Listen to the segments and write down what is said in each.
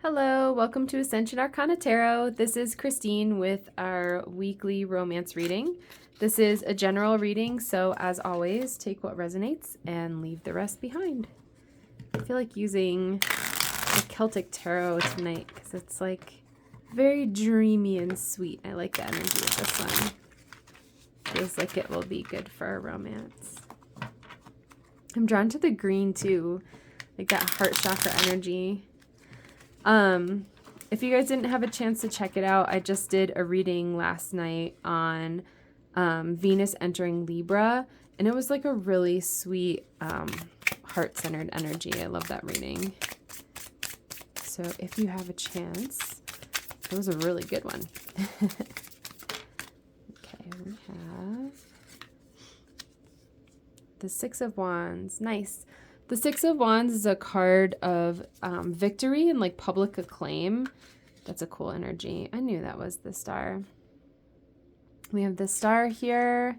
Hello, welcome to Ascension Arcana Tarot. This is Christine with our weekly romance reading. This is a general reading, so as always, take what resonates and leave the rest behind. I feel like using the Celtic Tarot tonight because it's like very dreamy and sweet. I like the energy of this one. Feels like it will be good for a romance. I'm drawn to the green too, like that heart chakra energy. If you guys didn't have a chance to check it out, I just did a reading last night on Venus entering Libra, and it was like a really sweet heart-centered energy. I love that reading. So if you have a chance, it was a really good one. Okay, we have the Six of Wands. Nice. The Six of Wands is a card of victory and like public acclaim. That's a cool energy. I knew that was the Star. We have the Star here,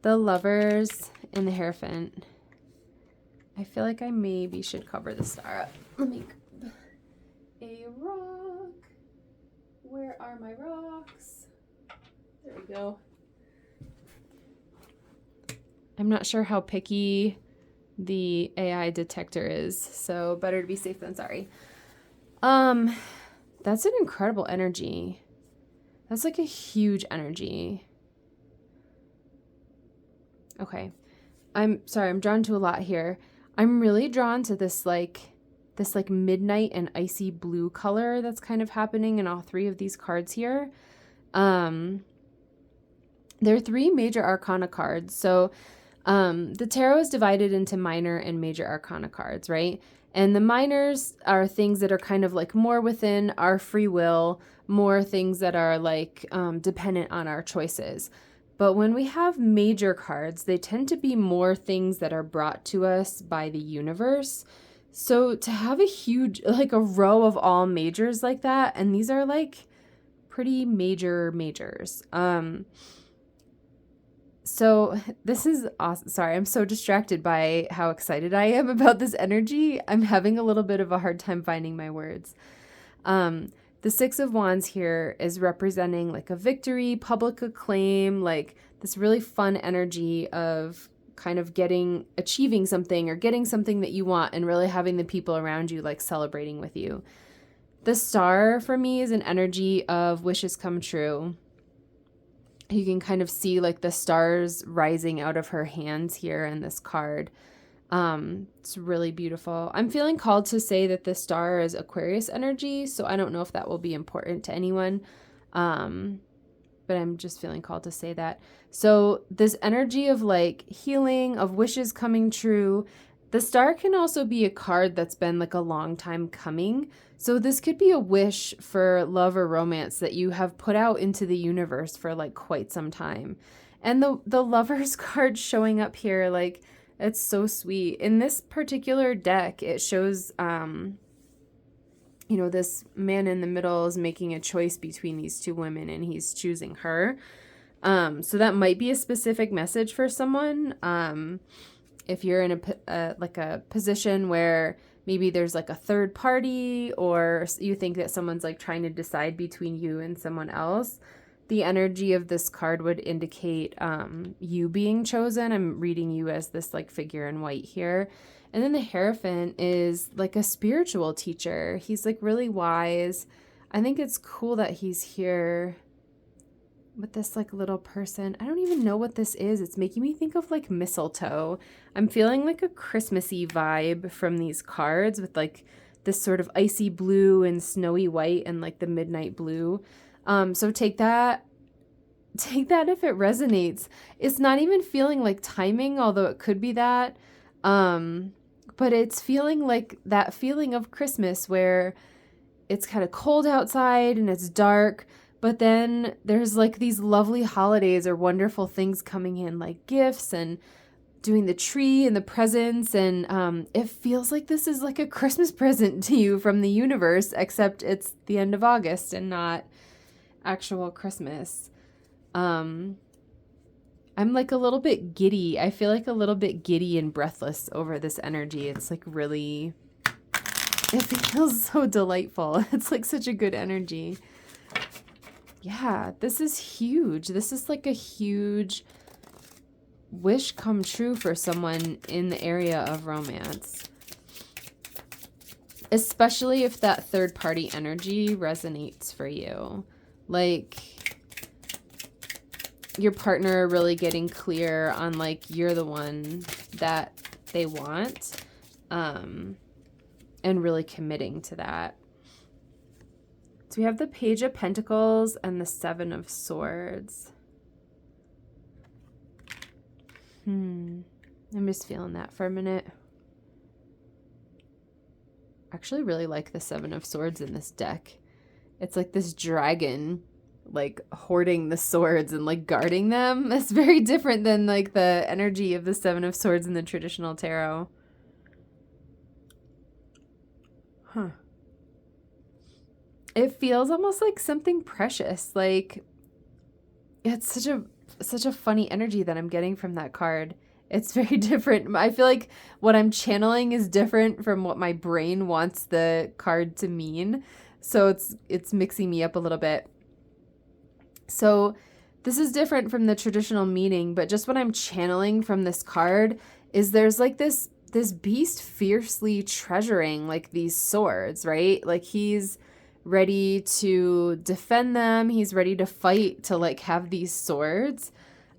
the Lovers, and the Hierophant. I feel like I maybe should cover the Star up. Let me grab a rock. Where are my rocks? There we go. I'm not sure how picky the AI detector is, so better to be safe than sorry. That's an incredible energy. That's like a huge energy. Okay. I'm sorry, I'm drawn to a lot here. I'm really drawn to this midnight and icy blue color that's kind of happening in all three of these cards here. There are three major arcana cards. So the tarot is divided into minor and major arcana cards, right? And the minors are things that are kind of like more within our free will, more things that are like dependent on our choices. But when we have major cards, they tend to be more things that are brought to us by the universe. So to have a huge, like a row of all majors like that, and these are like pretty major majors. So this is awesome. Sorry, I'm so distracted by how excited I am about this energy. I'm having a little bit of a hard time finding my words. The Six of Wands here is representing like a victory, public acclaim, like this really fun energy of kind of achieving something or getting something that you want and really having the people around you like celebrating with you. The Star for me is an energy of wishes come true. You can kind of see like the stars rising out of her hands here in this card. It's really beautiful. I'm feeling called to say that the Star is Aquarius energy, so I don't know if that will be important to anyone. But I'm just feeling called to say that. So this energy of like healing, of wishes coming true. The Star can also be a card that's been like a long time coming. So this could be a wish for love or romance that you have put out into the universe for like quite some time. And the Lovers card showing up here, like it's so sweet. In this particular deck, it shows, this man in the middle is making a choice between these two women and he's choosing her. So that might be a specific message for someone. If you're in a position where maybe there's like a third party or you think that someone's like trying to decide between you and someone else, the energy of this card would indicate you being chosen. I'm reading you as this like figure in white here. And then the Hierophant is like a spiritual teacher. He's like really wise. I think it's cool that he's here with this like little person. I don't even know what this is. It's making me think of like mistletoe. I'm feeling like a Christmassy vibe from these cards with like this sort of icy blue and snowy white and like the midnight blue. So take that if it resonates. It's not even feeling like timing, although it could be that. But it's feeling like that feeling of Christmas where it's kind of cold outside and it's dark. But then there's like these lovely holidays or wonderful things coming in, like gifts and doing the tree and the presents. And it feels like this is like a Christmas present to you from the universe, except it's the end of August and not actual Christmas. I'm like a little bit giddy. I feel like a little bit giddy and breathless over this energy. It's like really It feels so delightful. It's like such a good energy. Yeah, this is huge. This is like a huge wish come true for someone in the area of romance. Especially if that third party energy resonates for you. Like your partner really getting clear on like you're the one that they want. And really committing to that. So we have the Page of Pentacles and the Seven of Swords. I'm just feeling that for a minute. I actually really like the Seven of Swords in this deck. It's like this dragon, like hoarding the swords and like guarding them. That's very different than like the energy of the Seven of Swords in the traditional tarot. Huh. It feels almost like something precious. Like it's such a funny energy that I'm getting from that card. It's very different. I feel like what I'm channeling is different from what my brain wants the card to mean. So it's mixing me up a little bit. So this is different from the traditional meaning, but just what I'm channeling from this card is there's like this beast fiercely treasuring like these swords, right? Like he's ready to defend them. He's ready to fight to like have these swords.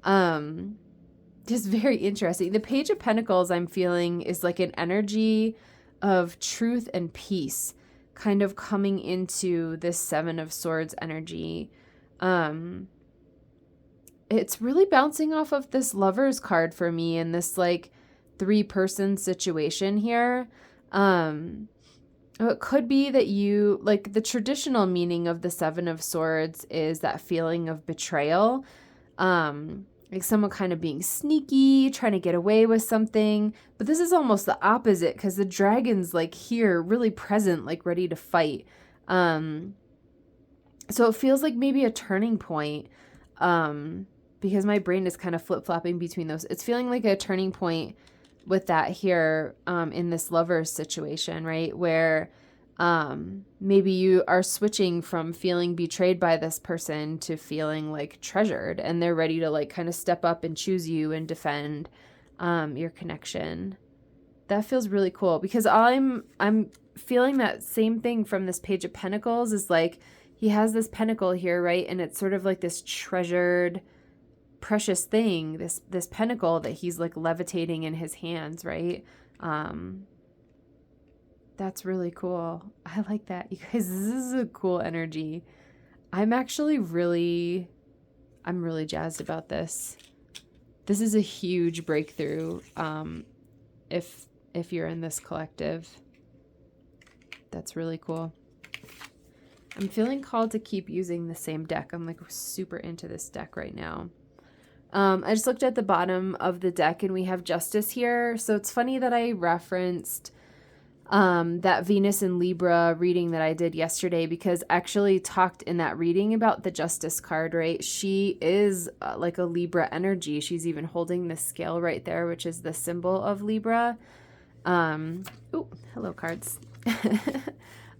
Just very interesting. The Page of Pentacles I'm feeling is like an energy of truth and peace kind of coming into this Seven of Swords energy. It's really bouncing off of this Lovers card for me in this like 3-person situation here. It could be that you, like the traditional meaning of the Seven of Swords is that feeling of betrayal. Like someone kind of being sneaky, trying to get away with something. But this is almost the opposite because the dragon's like here, really present, like ready to fight. So it feels like maybe a turning point. Because my brain is kind of flip-flopping between those. It's feeling like a turning point with that here in this Lovers situation, right? Where maybe you are switching from feeling betrayed by this person to feeling like treasured, and they're ready to like kind of step up and choose you and defend your connection. That feels really cool because I'm feeling that same thing from this Page of Pentacles is like he has this pentacle here, right? And it's sort of like this treasured precious thing, this pentacle that he's like levitating in his hands, right? That's really cool. I like that. You guys, this is a cool energy. I'm really jazzed about this. This is a huge breakthrough. If you're in this collective, that's really cool. I'm feeling called to keep using the same deck. I'm like super into this deck right now. I just looked at the bottom of the deck and we have Justice here. So it's funny that I referenced that Venus and Libra reading that I did yesterday because I actually talked in that reading about the Justice card, right? She is like a Libra energy. She's even holding the scale right there, which is the symbol of Libra. Oh, hello cards.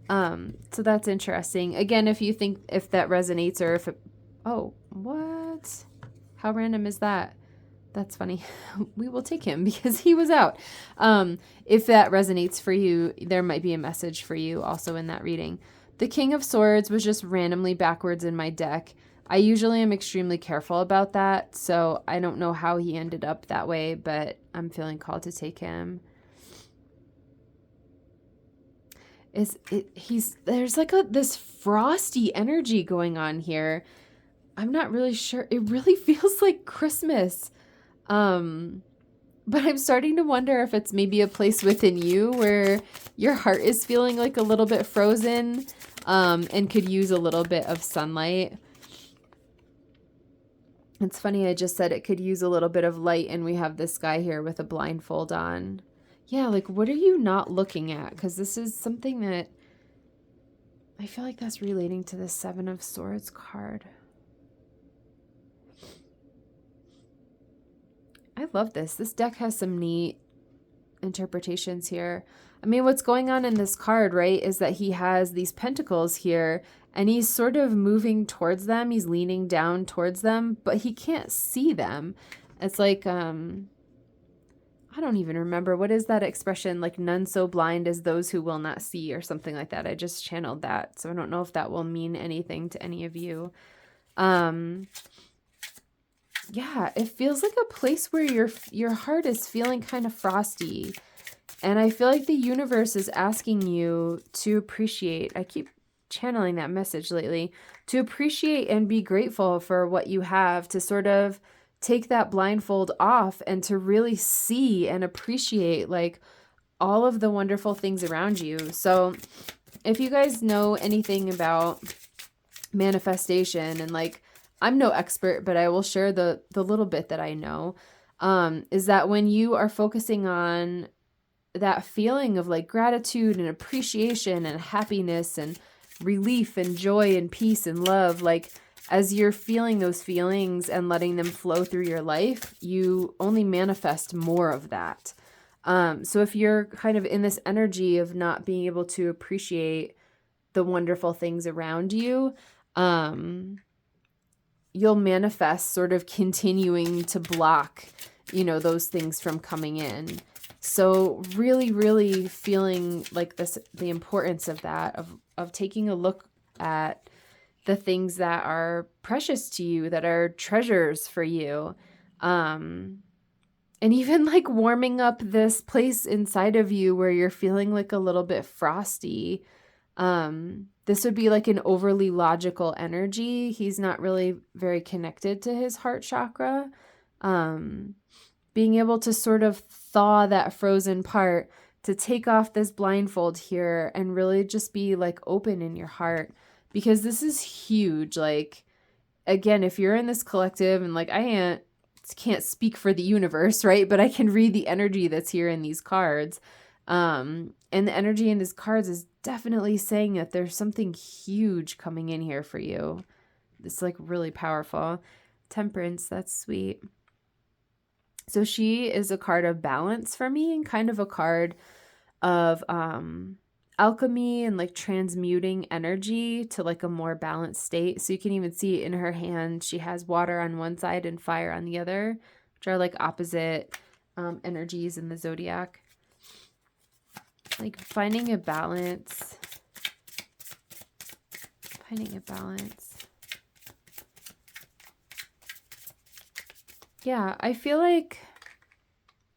So that's interesting. Again, if you think if that resonates or if it, oh, what? How random is that? That's funny. We will take him because he was out. If that resonates for you, there might be a message for you also in that reading. The King of Swords was just randomly backwards in my deck. I usually am extremely careful about that, so I don't know how he ended up that way, but I'm feeling called to take him. There's like this frosty energy going on here. I'm not really sure. It really feels like Christmas. But I'm starting to wonder if it's maybe a place within you where your heart is feeling like a little bit frozen, and could use a little bit of sunlight. It's funny, I just said it could use a little bit of light, and we have this guy here with a blindfold on. Yeah, like what are you not looking at? Because this is something that I feel like that's relating to the Seven of Swords card. I love this. This deck has some neat interpretations here. I mean, what's going on in this card, right, is that he has these pentacles here and he's sort of moving towards them. He's leaning down towards them, but he can't see them. It's like, I don't even remember. What is that expression? Like, none so blind as those who will not see, or something like that. I just channeled that. So I don't know if that will mean anything to any of you. Yeah, it feels like a place where your heart is feeling kind of frosty. And I feel like the universe is asking you to appreciate. I keep channeling that message lately. To appreciate and be grateful for what you have, to sort of take that blindfold off and to really see and appreciate like all of the wonderful things around you. So if you guys know anything about manifestation, and like, I'm no expert, but I will share the little bit that I know, is that when you are focusing on that feeling of like gratitude and appreciation and happiness and relief and joy and peace and love, like as you're feeling those feelings and letting them flow through your life, you only manifest more of that. So if you're kind of in this energy of not being able to appreciate the wonderful things around you, you'll manifest sort of continuing to block, those things from coming in. So really, really feeling like this, the importance of that, of taking a look at the things that are precious to you, that are treasures for you. And even like warming up this place inside of you where you're feeling like a little bit frosty. This would be like an overly logical energy. He's not really very connected to his heart chakra. Being able to sort of thaw that frozen part, to take off this blindfold here and really just be like open in your heart, because this is huge. Like, again, if you're in this collective, and like, I can't speak for the universe, right? But I can read the energy that's here in these cards. And the energy in these cards is definitely saying that there's something huge coming in here for you. It's like really powerful. Temperance, that's sweet. So she is a card of balance for me, and kind of a card of alchemy and like transmuting energy to like a more balanced state. So you can even see in her hand, she has water on one side and fire on the other, which are like opposite energies in the zodiac. Like finding a balance. Yeah, I feel like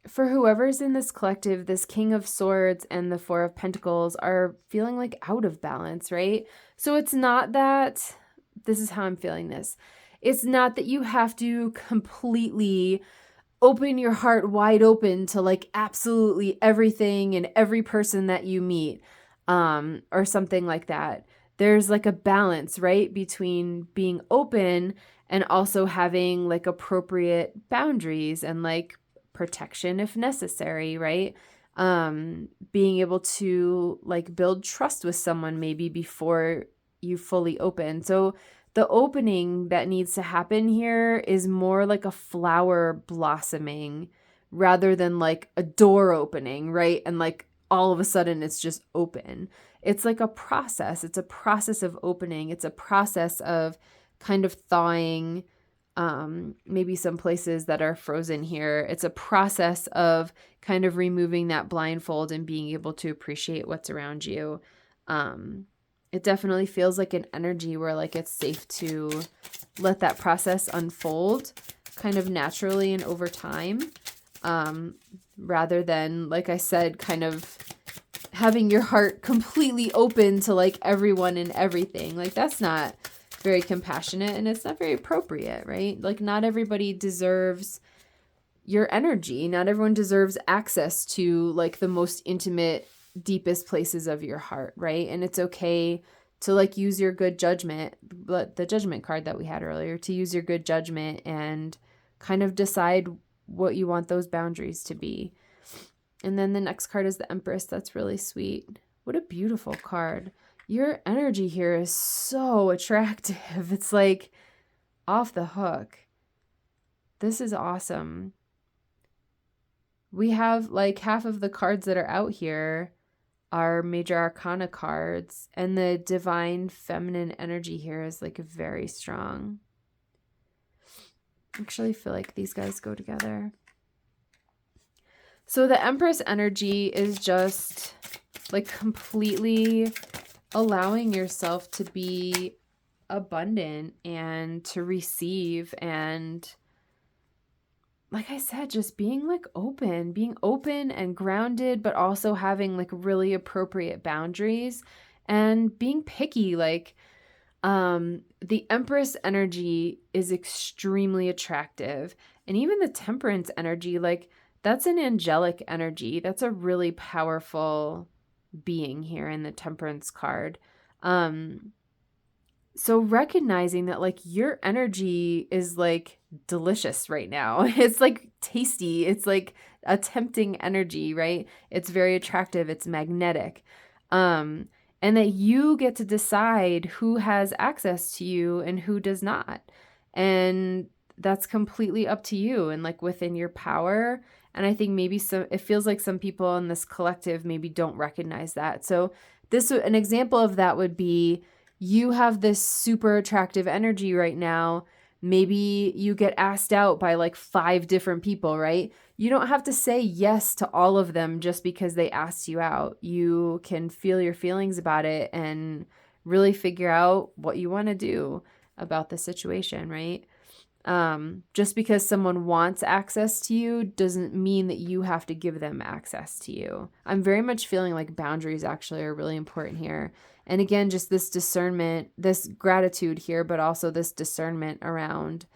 for whoever's in this collective, this King of Swords and the Four of Pentacles are feeling like out of balance, right? So it's not that, this is how I'm feeling this. It's not that you have to completely open your heart wide open to like absolutely everything and every person that you meet, or something like that. There's like a balance, right, between being open and also having like appropriate boundaries and like protection if necessary, right? Being able to like build trust with someone maybe before you fully open. So the opening that needs to happen here is more like a flower blossoming rather than like a door opening, right? And like all of a sudden it's just open. It's like a process. It's a process of opening. It's a process of kind of thawing maybe some places that are frozen here. It's a process of kind of removing that blindfold and being able to appreciate what's around you. It definitely feels like an energy where like it's safe to let that process unfold kind of naturally and over time, rather than, like I said, kind of having your heart completely open to like everyone and everything. Like that's not very compassionate and it's not very appropriate, right? Like not everybody deserves your energy. Not everyone deserves access to like the most intimate, deepest places of your heart, right? And it's okay to like use your good judgment, but the judgment card that we had earlier, to use your good judgment and kind of decide what you want those boundaries to be. And then the next card is the Empress. That's really sweet. What a beautiful card. Your energy here is so attractive. It's like off the hook. This is awesome. We have like half of the cards that are out here our major arcana cards, and the divine feminine energy here is like very strong. Actually, I feel like these guys go together. So the Empress energy is just like completely allowing yourself to be abundant and to receive, and like I said, just being open and grounded, but also having like really appropriate boundaries and being picky. Like, the Empress energy is extremely attractive. And even the Temperance energy, like that's an angelic energy. That's a really powerful being here in the Temperance card. So recognizing that like your energy is like delicious right now. It's like tasty. It's like a tempting energy, right? It's very attractive. It's magnetic. And that you get to decide who has access to you and who does not. And that's completely up to you and like within your power. And I think maybe it feels like some people in this collective maybe don't recognize that. So an example of that would be, you have this super attractive energy right now. Maybe you get asked out by like 5 different people, right? You don't have to say yes to all of them just because they asked you out. You can feel your feelings about it and really figure out what you want to do about the situation, right? Just because someone wants access to you doesn't mean that you have to give them access to you. I'm very much feeling like boundaries actually are really important here. And again, just this discernment, this gratitude here, but also this discernment around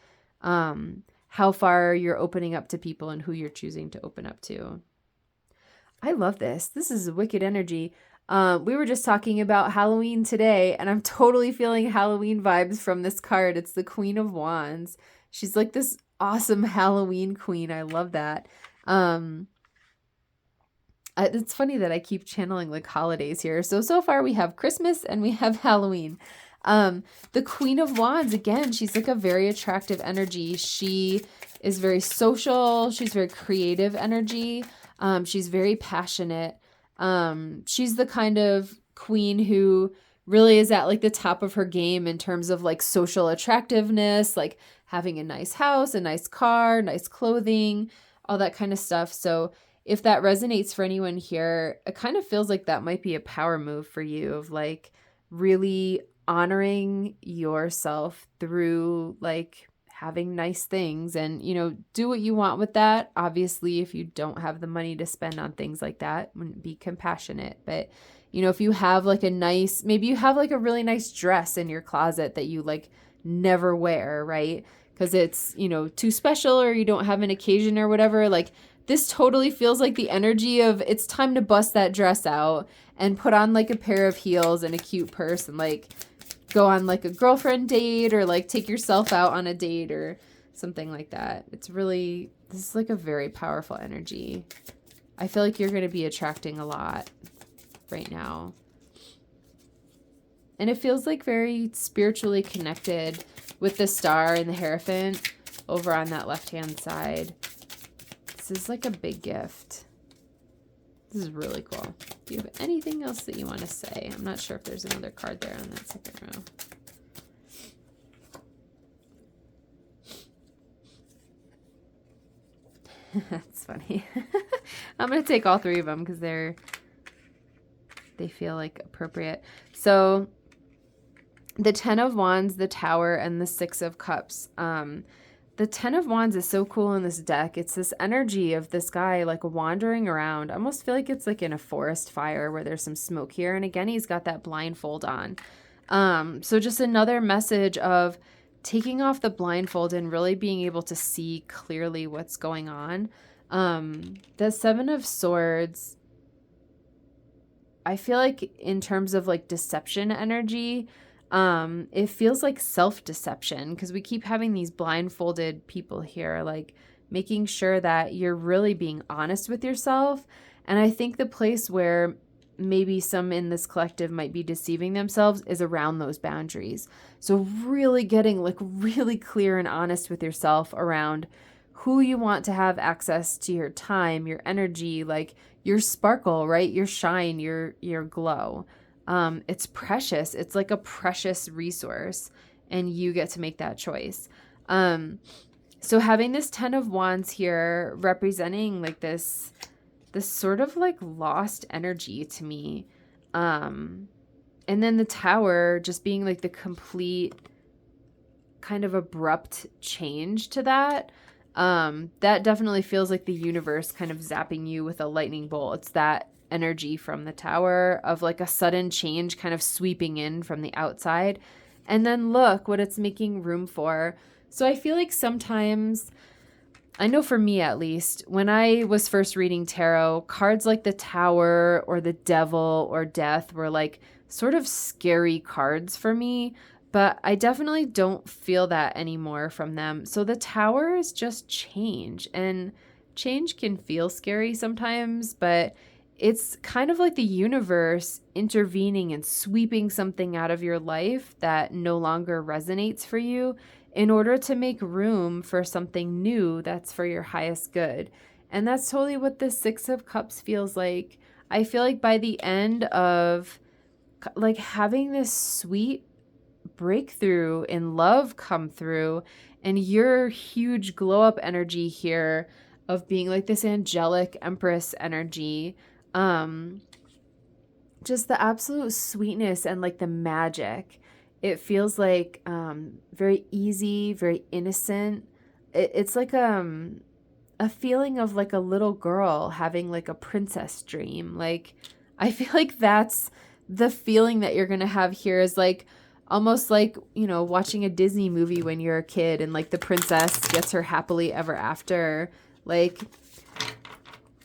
how far you're opening up to people and who you're choosing to open up to. I love this. This is wicked energy. We were just talking about Halloween today, and I'm totally feeling Halloween vibes from this card. It's the Queen of Wands. She's like this awesome Halloween queen. I love that. It's funny that I keep channeling like holidays here. So far we have Christmas and we have Halloween. The Queen of Wands, again, she's like a very attractive energy. She is very social. She's very creative energy. She's very passionate. She's the kind of queen who really is at like the top of her game in terms of like social attractiveness, like having a nice house, a nice car, nice clothing, all that kind of stuff. So if that resonates for anyone here, it kind of feels like that might be a power move for you of like really honoring yourself through like having nice things, and, you know, do what you want with that. Obviously, if you don't have the money to spend on things like that, be compassionate. But, you know, if you have like maybe you have like a really nice dress in your closet that you like never wear, right? Because it's, you know, too special or you don't have an occasion or whatever. Like, this totally feels like the energy of it's time to bust that dress out and put on like a pair of heels and a cute purse and like go on like a girlfriend date or like take yourself out on a date or something like that. This is like a very powerful energy. I feel like you're going to be attracting a lot right now. And it feels like very spiritually connected with the star and the Hierophant over on that left-hand side. This is like a big gift. This is really cool. Do you have anything else that you want to say? I'm not sure if there's another card there on that second row. That's funny. I'm going to take all 3 of them because they feel like appropriate. So the 10 of Wands, the Tower, and the 6 of Cups. The 10 of Wands is so cool in this deck. It's this energy of this guy like wandering around. I almost feel like it's like in a forest fire where there's some smoke here. And again, he's got that blindfold on. So just another message of taking off the blindfold and really being able to see clearly what's going on. The 7 of Swords, I feel like in terms of like deception energy, it feels like self-deception because we keep having these blindfolded people here, like making sure that you're really being honest with yourself. And I think the place where maybe some in this collective might be deceiving themselves is around those boundaries. So really getting like really clear and honest with yourself around who you want to have access to your time, your energy, like your sparkle, right? Your shine, your glow. It's precious. It's like a precious resource, and you get to make that choice. So having this 10 of Wands here representing like this sort of like lost energy to me. And then the Tower just being like the complete kind of abrupt change to that. That definitely feels like the universe kind of zapping you with a lightning bolt. It's that energy from the Tower of like a sudden change kind of sweeping in from the outside. And then look what it's making room for. So I feel like sometimes, I know for me at least, when I was first reading tarot, cards like the Tower or the Devil or Death were like sort of scary cards for me, but I definitely don't feel that anymore from them. So the Tower is just change, and change can feel scary sometimes, but it's kind of like the universe intervening and sweeping something out of your life that no longer resonates for you in order to make room for something new that's for your highest good. And that's totally what the Six of Cups feels like. I feel like by the end of like having this sweet breakthrough in love come through, and your huge glow up energy here of being like this angelic Empress energy, just the absolute sweetness and like the magic. It feels like very easy, very innocent. It's like a feeling of like a little girl having like a princess dream. Like I feel like that's the feeling that you're gonna have here, is like almost like, you know, watching a Disney movie when you're a kid and like the princess gets her happily ever after. Like,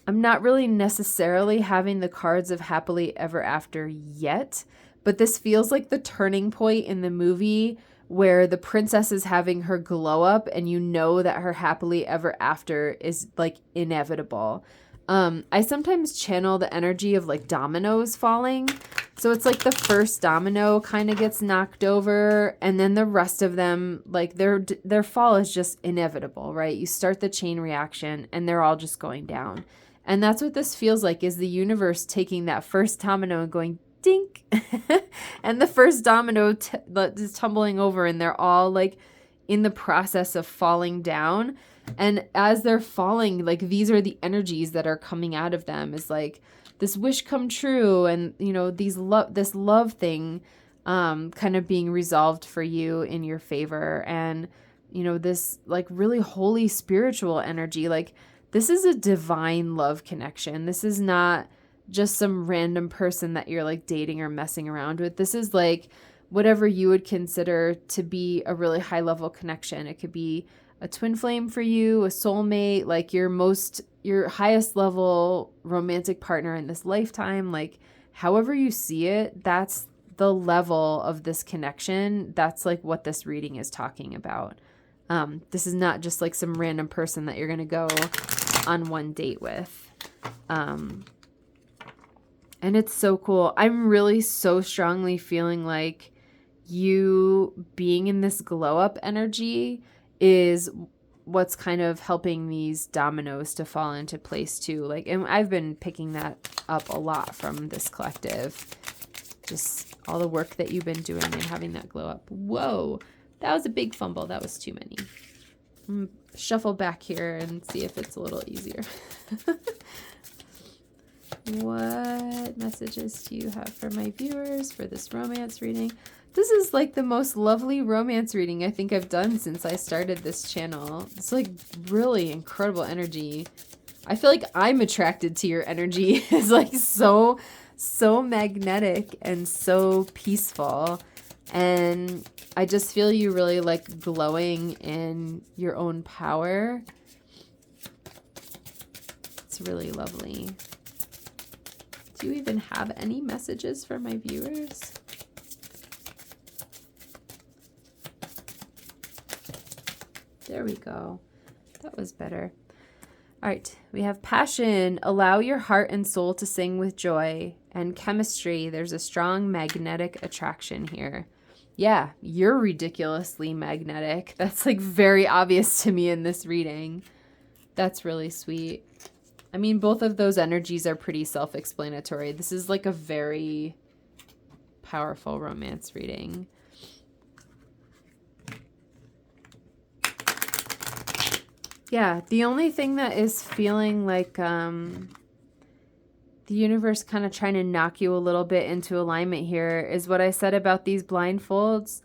I'm not really necessarily having the cards of happily ever after yet, but this feels like the turning point in the movie where the princess is having her glow up and you know that her happily ever after is like inevitable. I sometimes channel the energy of like dominoes falling. So it's like the first domino kind of gets knocked over, and then the rest of them, like their fall is just inevitable, right? You start the chain reaction and they're all just going down. And that's what this feels like, is the universe taking that first domino and going dink. And the first domino is tumbling over, and they're all like in the process of falling down. And as they're falling, like these are the energies that are coming out of them, is like this wish come true, and you know, this love thing kind of being resolved for you in your favor, and you know, this like really holy spiritual energy. Like this is a divine love connection. This is not just some random person that you're like dating or messing around with. This is like whatever you would consider to be a really high level connection. It could be a twin flame for you, a soulmate, like your highest level romantic partner in this lifetime. Like however you see it, that's the level of this connection. That's like what this reading is talking about. This is not just like some random person that you're going to go on one date with. And it's so cool. I'm really so strongly feeling like you being in this glow up energy is what's kind of helping these dominoes to fall into place too. Like, and I've been picking that up a lot from this collective. Just all the work that you've been doing and having that glow up. Whoa, that was a big fumble. That was too many. Shuffle back here and see if it's a little easier. What messages do you have for my viewers for this romance reading? This is like the most lovely romance reading I think I've done since I started this channel. It's like really incredible energy. I feel like I'm attracted to your energy. It's like so magnetic and so peaceful. And I just feel you really like glowing in your own power. It's really lovely. Do you even have any messages for my viewers? There we go. That was better. All right, we have passion. Allow your heart and soul to sing with joy. And chemistry. There's a strong magnetic attraction here. Yeah, you're ridiculously magnetic. That's like very obvious to me in this reading. That's really sweet. I mean, both of those energies are pretty self-explanatory. This is like a very powerful romance reading. Yeah, the only thing that is feeling like the universe kind of trying to knock you a little bit into alignment here is what I said about these blindfolds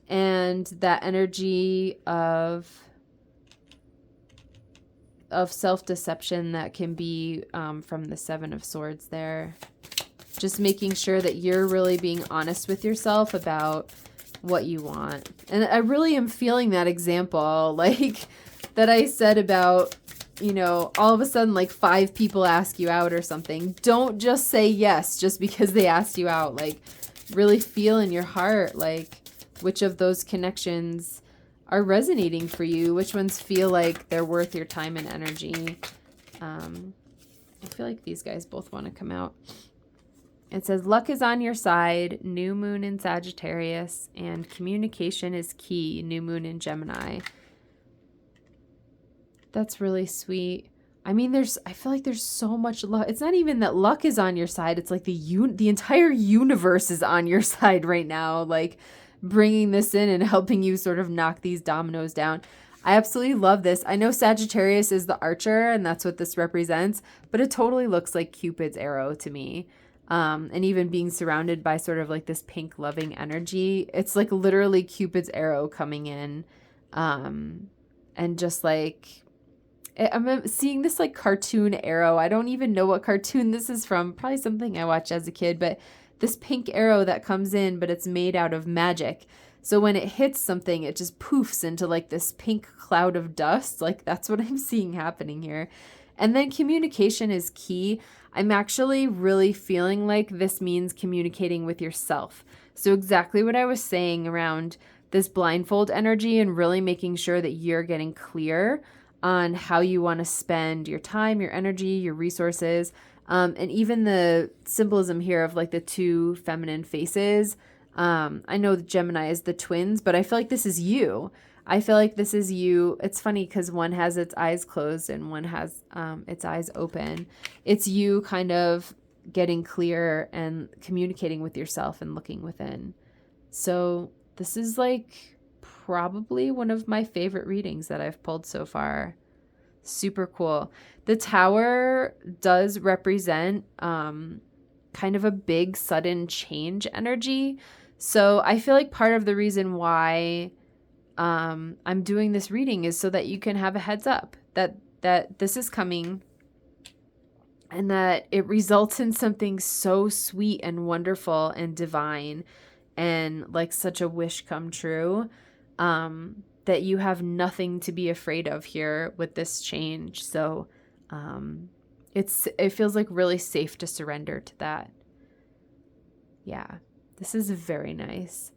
and that energy of self-deception that can be from the Seven of Swords there. Just making sure that you're really being honest with yourself about what you want. And I really am feeling that example, like that I said about, you know, all of a sudden like 5 people ask you out or something. Don't just say yes just because they asked you out. Like really feel in your heart like which of those connections are resonating for you, which ones feel like they're worth your time and energy. I feel like these guys both want to come out. It says luck is on your side, new moon in Sagittarius, and communication is key, new moon in Gemini. That's really sweet. I mean, I feel like there's so much luck. It's not even that luck is on your side. It's like the entire universe is on your side right now, like bringing this in and helping you sort of knock these dominoes down. I absolutely love this. I know Sagittarius is the archer and that's what this represents, but it totally looks like Cupid's arrow to me. And even being surrounded by sort of like this pink loving energy, it's like literally Cupid's arrow coming in. And just like, I'm seeing this like cartoon arrow. I don't even know what cartoon this is from. Probably something I watched as a kid, but this pink arrow that comes in, but it's made out of magic. So when it hits something, it just poofs into like this pink cloud of dust. Like that's what I'm seeing happening here. And then communication is key. I'm actually really feeling like this means communicating with yourself. So exactly what I was saying around this blindfold energy and really making sure that you're getting clear on how you want to spend your time, your energy, your resources. And even the symbolism here of like the 2 feminine faces. I know Gemini is the twins, but I feel like this is you. I feel like this is you. It's funny because one has its eyes closed and one has its eyes open. It's you kind of getting clear and communicating with yourself and looking within. So this is like probably one of my favorite readings that I've pulled so far. Super cool. The Tower does represent kind of a big sudden change energy. So I feel like part of the reason why I'm doing this reading is so that you can have a heads up that this is coming and that it results in something so sweet and wonderful and divine and like such a wish come true. That you have nothing to be afraid of here with this change. So it feels like really safe to surrender to that. Yeah, this is very nice.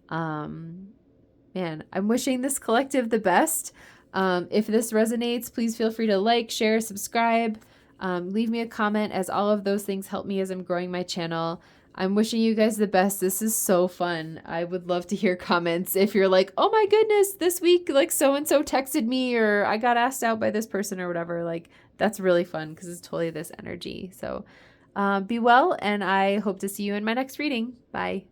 Man, I'm wishing this collective the best. If this resonates, please feel free to like, share, subscribe, leave me a comment, as all of those things help me as I'm growing my channel. I'm wishing you guys the best. This is so fun. I would love to hear comments if you're like, oh my goodness, this week, like so-and-so texted me, or I got asked out by this person or whatever. Like that's really fun because it's totally this energy. So be well, and I hope to see you in my next reading. Bye.